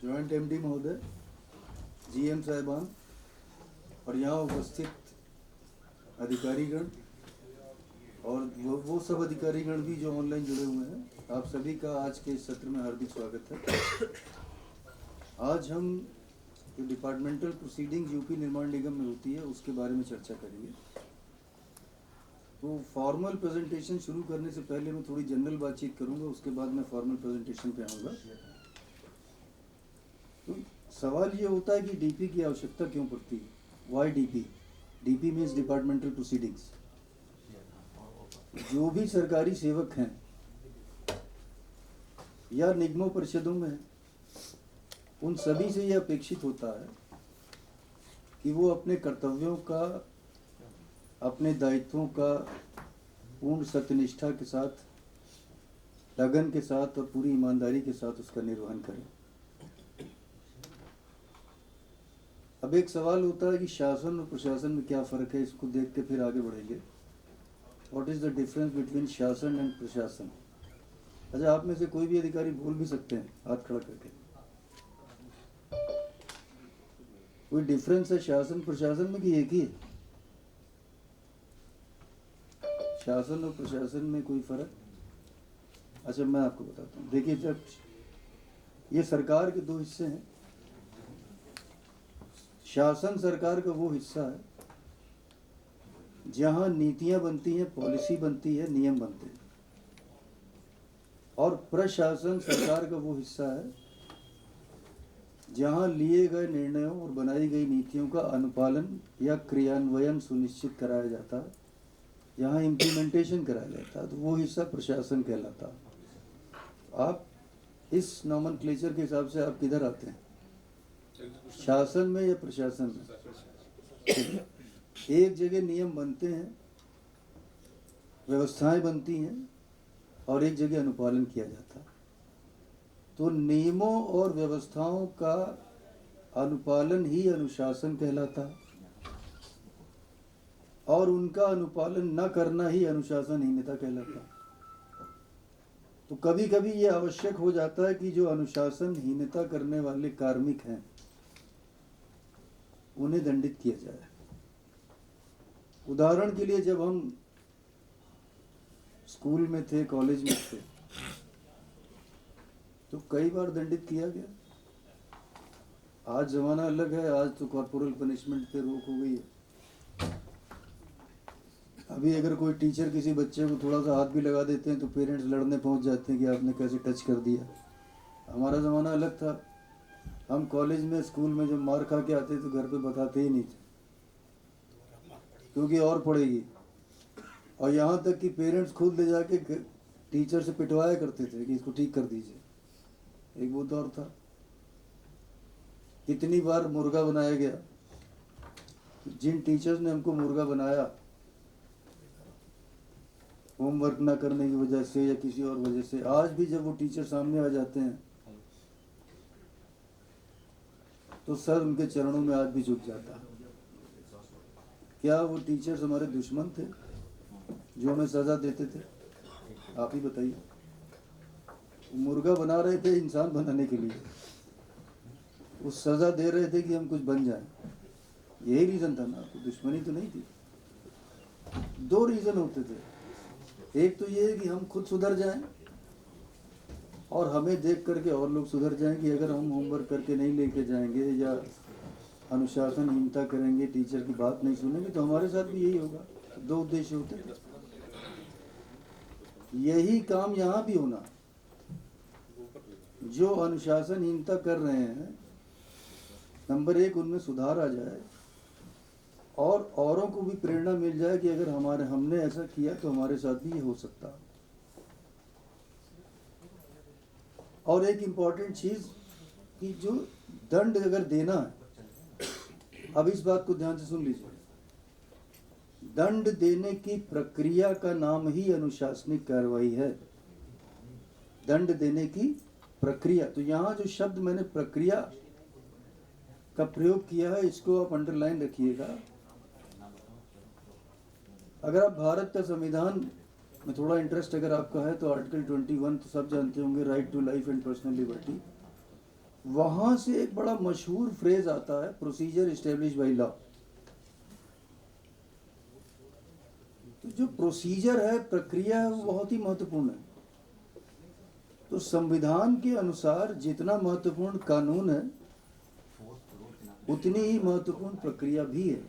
Joint MD महोदय, GM साहिबान और यहाँ उपस्थित अधिकारीगण और वो सब अधिकारीगण भी जो ऑनलाइन जुड़े हुए हैं, आप सभी का आज के इस सत्र में हार्दिक स्वागत है। आज हम जो डिपार्टमेंटल प्रोसीडिंग यूपी निर्माण निगम में होती है उसके बारे में चर्चा करेंगे। तो फॉर्मल प्रेजेंटेशन शुरू करने से पहले मैं थोड़ी जनरल बातचीत करूंगा, उसके बाद मैं फॉर्मल प्रेजेंटेशन पे आऊँगा। तो सवाल ये होता है कि डीपी की आवश्यकता क्यों पड़ती है? Why DP? DP means departmental proceedings. जो भी सरकारी सेवक हैं या निगमों परिषदों में, उन सभी से यह अपेक्षित होता है कि वो अपने कर्तव्यों का, अपने दायित्वों का पूर्ण सत्यनिष्ठा के साथ, लगन के साथ और पूरी ईमानदारी के साथ उसका निर्वहन करें। अब एक सवाल होता है कि शासन और प्रशासन में क्या फ़र्क है, इसको देख के फिर आगे बढ़ेंगे। What is the difference between शासन एंड प्रशासन? अच्छा, आप में से कोई भी अधिकारी बोल भी सकते हैं हाथ खड़ा करके। कोई डिफरेंस है शासन प्रशासन में कि एक ही है? शासन और प्रशासन में कोई फर्क? अच्छा, मैं आपको बताता हूँ। देखिए, जब ये सरकार के दो हिस्से हैं। शासन सरकार का वो हिस्सा है जहाँ नीतियाँ बनती हैं, पॉलिसी बनती है, नियम बनते हैं। और प्रशासन सरकार का वो हिस्सा है जहाँ लिए गए निर्णयों और बनाई गई नीतियों का अनुपालन या क्रियान्वयन सुनिश्चित कराया जाता है, जहाँ इम्प्लीमेंटेशन कराया जाता है। तो वो हिस्सा प्रशासन कहलाता है। आप इस नॉमेनक्लेचर के हिसाब से आप किधर आते हैं, शासन में या प्रशासन में? एक जगह नियम बनते हैं, व्यवस्थाएं बनती हैं और एक जगह अनुपालन किया जाता है। तो नियमों और व्यवस्थाओं का अनुपालन ही अनुशासन कहलाता है और उनका अनुपालन न करना ही अनुशासनहीनता कहलाता है। तो कभी कभी ये आवश्यक हो जाता है कि जो अनुशासनहीनता करने वाले कार्मिक हैं उन्हें दंडित किया जाए। उदाहरण के लिए, जब हम स्कूल में थे, कॉलेज में थे, तो कई बार दंडित किया गया। आज जमाना अलग है, आज तो कॉर्पोरल पनिशमेंट पे रोक हो गई है। अभी अगर कोई टीचर किसी बच्चे को थोड़ा सा हाथ भी लगा देते हैं तो पेरेंट्स लड़ने पहुंच जाते हैं कि आपने कैसे टच कर दिया। हमारा ज़माना अलग था। हम कॉलेज में, स्कूल में जब मार खा के आते तो घर पे बताते ही नहीं थे, क्योंकि और पड़ेगी। और यहाँ तक कि पेरेंट्स खुद ले जाके टीचर से पिटवाया करते थे कि इसको ठीक कर दीजिए। एक वो दौर था। कितनी बार मुर्गा बनाया गया। जिन टीचर्स ने हमको मुर्गा बनाया, होमवर्क ना करने की वजह से या किसी और वजह से, आज भी जब वो टीचर सामने आ जाते हैं तो सर उनके चरणों में आज भी झुक जाता है। क्या वो टीचर्स हमारे दुश्मन थे जो हमें सजा देते थे? आप ही बताइए। मुर्गा बना रहे थे इंसान बनाने के लिए, वो सजा दे रहे थे कि हम कुछ बन जाएं। यही रीज़न था ना, दुश्मनी तो नहीं थी। दो रीज़न होते थे। एक तो ये है कि हम खुद सुधर जाएं और हमें देख करके और लोग सुधर जाएं कि अगर हम होमवर्क करके नहीं लेके जाएंगे या अनुशासनहीनता करेंगे, टीचर की बात नहीं सुनेंगे, तो हमारे साथ भी यही होगा। दो उद्देश्य होते हैं। यही काम यहाँ भी होना। जो अनुशासनहीनता कर रहे हैं, नंबर एक, उनमें सुधार आ जाए और औरों को भी प्रेरणा मिल जाए कि अगर हमने ऐसा किया तो हमारे साथ भी ये हो सकता है। और एक इम्पॉर्टेंट चीज़ कि जो दंड अगर देना है, अब इस बात को ध्यान से सुन लीजिए, दंड देने की प्रक्रिया का नाम ही अनुशासनिक कार्रवाई है। दंड देने की प्रक्रिया। तो यहाँ जो शब्द मैंने प्रक्रिया का प्रयोग किया है, इसको आप अंडरलाइन रखिएगा। अगर आप भारत का संविधान में थोड़ा इंटरेस्ट अगर आपका है तो आर्टिकल 21 तो सब जानते होंगे, right to life and personal liberty. वहां से एक बड़ा मशहूर फ्रेज आता है, प्रोसीजर एस्टेब्लिश बाय लॉ। तो जो प्रोसीजर है, प्रक्रिया है, वो बहुत ही महत्वपूर्ण है। तो संविधान के अनुसार जितना महत्वपूर्ण कानून है, उतनी ही महत्वपूर्ण प्रक्रिया भी है।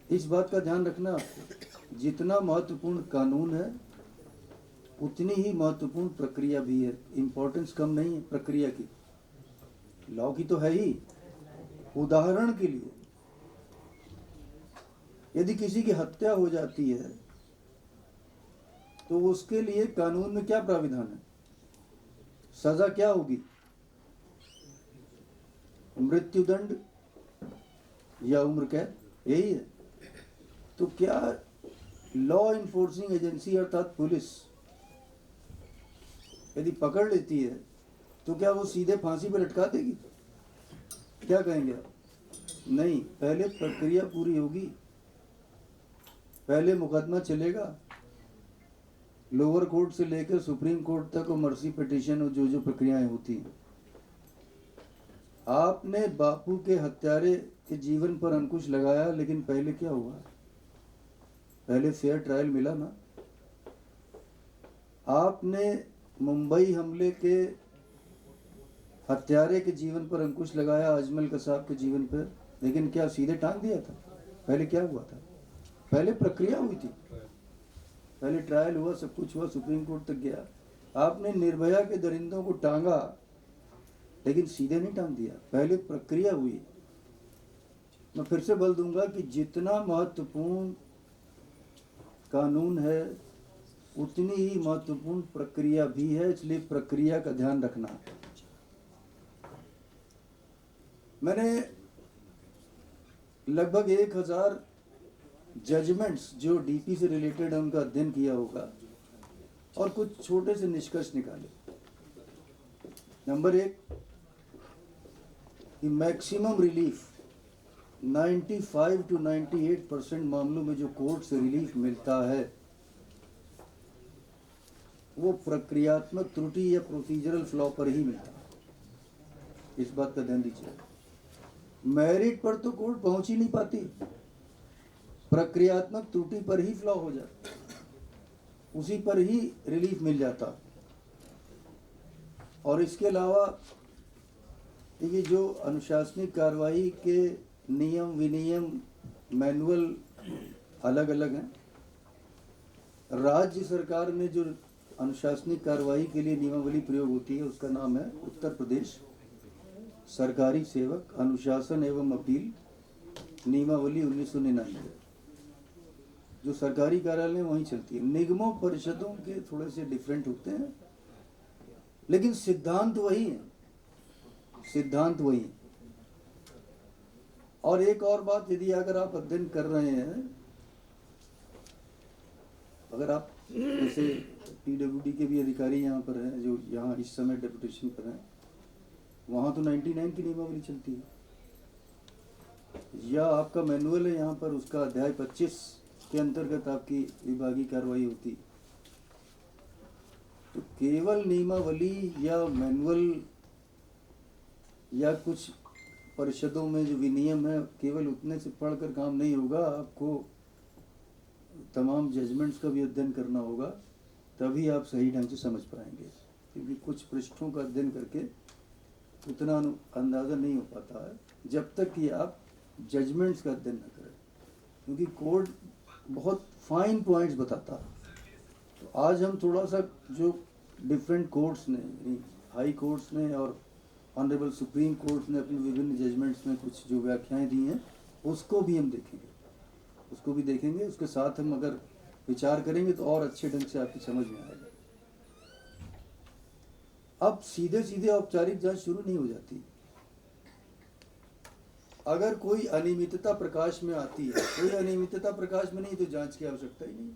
इस बात का ध्यान रखना आपको, जितना महत्वपूर्ण कानून है उतनी ही महत्वपूर्ण प्रक्रिया भी है। इंपॉर्टेंस कम नहीं है प्रक्रिया की, लॉ की तो है ही। उदाहरण के लिए, यदि किसी की हत्या हो जाती है तो उसके लिए कानून में क्या प्राविधान है? सजा क्या होगी? मृत्युदंड या उम्र कैद, यही है। तो क्या लॉ इन्फोर्सिंग एजेंसी अर्थात पुलिस यदि पकड़ लेती है तो क्या वो सीधे फांसी पर लटका देगी? क्या कहेंगे आप? नहीं, पहले प्रक्रिया पूरी होगी, पहले मुकदमा चलेगा, लोअर कोर्ट से लेकर सुप्रीम कोर्ट तक और मर्सी पिटीशन और जो जो प्रक्रियाएं होती हैं। आपने बापू के हत्यारे के जीवन पर अंकुश लगाया, लेकिन पहले क्या हुआ? पहले फेयर ट्रायल मिला ना। आपने मुंबई हमले के हत्यारे के जीवन पर अंकुश लगाया, अजमल कसाब के जीवन पर, लेकिन क्या सीधे टांग दिया था? पहले क्या हुआ था? पहले प्रक्रिया हुई थी, पहले ट्रायल हुआ, सब कुछ हुआ, सुप्रीम कोर्ट तक गया। आपने निर्भया के दरिंदों को टांगा, लेकिन सीधे नहीं टांग दिया, पहले प्रक्रिया हुई। मैं फिर से बोल दूंगा कि जितना महत्वपूर्ण कानून है उतनी ही महत्वपूर्ण प्रक्रिया भी है, इसलिए प्रक्रिया का ध्यान रखना। मैंने लगभग 1000 जजमेंट्स जो डीपी से रिलेटेड है उनका अध्ययन किया होगा और कुछ छोटे से निष्कर्ष निकाले। नंबर 1 कि मैक्सिमम रिलीफ 95 to 98% मामलों में जो कोर्ट से रिलीफ मिलता है वो प्रक्रियात्मक त्रुटि या प्रोसीजरल फ्लॉ पर ही मिलता है। इस बात का ध्यान दीजिए। मेरिट पर तो कोर्ट पहुंच ही नहीं पाती, प्रक्रियात्मक त्रुटि पर ही फ्लॉ हो जाता, उसी पर ही रिलीफ मिल जाता। और इसके अलावा ये जो अनुशासनिक कार्रवाई के नियम विनियम मैनुअल अलग अलग हैं। राज्य सरकार में जो अनुशासनिक कार्रवाई के लिए नियमावली प्रयोग होती है उसका नाम है उत्तर प्रदेश सरकारी सेवक अनुशासन एवं अपील नियमावली 1999, जो सरकारी कार्यालय वहीं चलती है। निगमों परिषदों के थोड़े से डिफरेंट होते हैं, लेकिन सिद्धांत वही है, सिद्धांत वही है। और एक और बात, यदि अगर आप अध्ययन कर रहे हैं, अगर आप जैसे पीडब्ल्यूडी के भी अधिकारी यहाँ पर हैं जो यहाँ इस समय डेपुटेशन पर हैं, वहाँ तो 99 की नियमावली चलती है, या आपका मैनुअल है यहाँ पर, उसका अध्याय 25 के अंतर्गत आपकी विभागीय कार्रवाई होती। तो केवल नियमावली या मैनुअल या कुछ परिषदों में जो विनियम है केवल उतने से पढ़कर काम नहीं होगा, आपको तमाम जजमेंट्स का भी अध्ययन करना होगा, तभी आप सही ढंग से समझ पाएंगे। क्योंकि कुछ पृष्ठों का अध्ययन करके उतना अंदाज़ा नहीं हो पाता है जब तक कि आप जजमेंट्स का अध्ययन न करें, क्योंकि कोड बहुत फाइन पॉइंट्स बताता है। तो आज हम थोड़ा सा जो डिफरेंट कोर्ट्स ने, हाई कोर्ट्स ने और ऑनरेबल सुप्रीम कोर्ट ने अपने विभिन्न जजमेंट्स में कुछ जो व्याख्याएं दी हैं उसको भी हम देखेंगे, उसको भी देखेंगे। उसके साथ हम अगर विचार करेंगे तो और अच्छे ढंग से आपकी समझ में आएगा। अब सीधे सीधे औपचारिक जांच शुरू नहीं हो जाती। अगर कोई अनियमितता प्रकाश में आती है, कोई अनियमितता प्रकाश में नहीं तो जांच की आवश्यकता ही नहीं,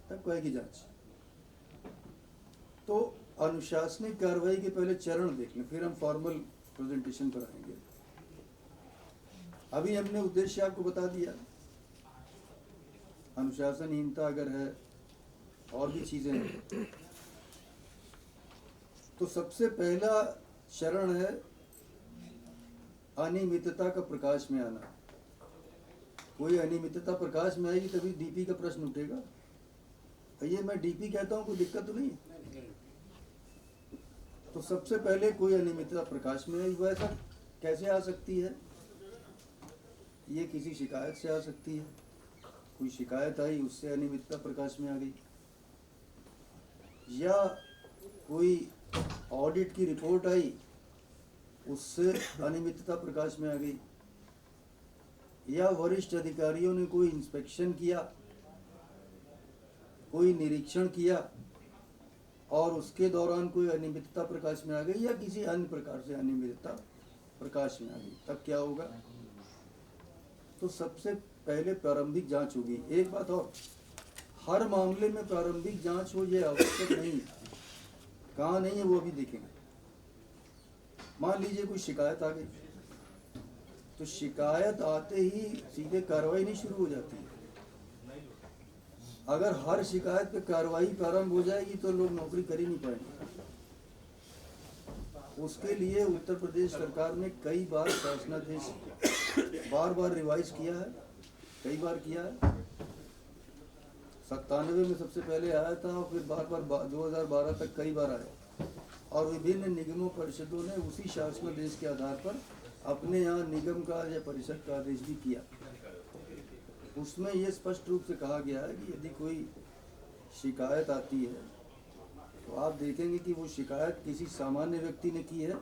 तब कहेगी जांच। तो अनुशासनिक कार्रवाई के पहले चरण देख लें, फिर हम फॉर्मल प्रेजेंटेशन पर आएंगे। अभी हमने उद्देश्य आपको बता दिया, अनुशासनहीनता अगर है और भी चीजें हैं, तो सबसे पहला चरण है अनियमितता का प्रकाश में आना। कोई अनियमितता प्रकाश में आएगी तभी डीपी का प्रश्न उठेगा। ये मैं डीपी कहता हूँ, कोई दिक्कत तो नहीं है। तो सबसे पहले कोई अनियमितता प्रकाश में आई, वैसा कैसे आ सकती है? ये किसी शिकायत से आ सकती है। कोई शिकायत आई, उससे अनियमितता प्रकाश में आ गई, या कोई ऑडिट की रिपोर्ट आई, उससे अनियमितता प्रकाश में आ गई, या वरिष्ठ अधिकारियों ने कोई इंस्पेक्शन किया, कोई निरीक्षण किया और उसके दौरान कोई अनियमितता प्रकाश में आ गई, या किसी अन्य प्रकार से अनियमितता प्रकाश में आ गई, तब क्या होगा? तो सबसे पहले प्रारंभिक जांच होगी। एक बात और, हर मामले में प्रारंभिक जांच हो ये आवश्यक नहीं है। कहाँ नहीं है वो भी देखेंगे। मान लीजिए कोई शिकायत आ गई, तो शिकायत आते ही सीधे कार्रवाई नहीं शुरू हो जाती है। अगर हर शिकायत पे कार्रवाई प्रारंभ हो जाएगी तो लोग नौकरी कर ही नहीं पाएंगे। उसके लिए उत्तर प्रदेश सरकार ने कई बार शासनादेश बार बार रिवाइज किया है, कई बार किया है। 97 में सबसे पहले आया था और फिर बार बार 2012 तक कई बार आया, और विभिन्न निगमों परिषदों ने उसी शासनादेश के आधार पर अपने यहाँ निगम का या परिषद का आदेश भी किया। उसमें ये स्पष्ट रूप से कहा गया है कि यदि कोई शिकायत आती है तो आप देखेंगे कि वो शिकायत किसी सामान्य व्यक्ति ने की है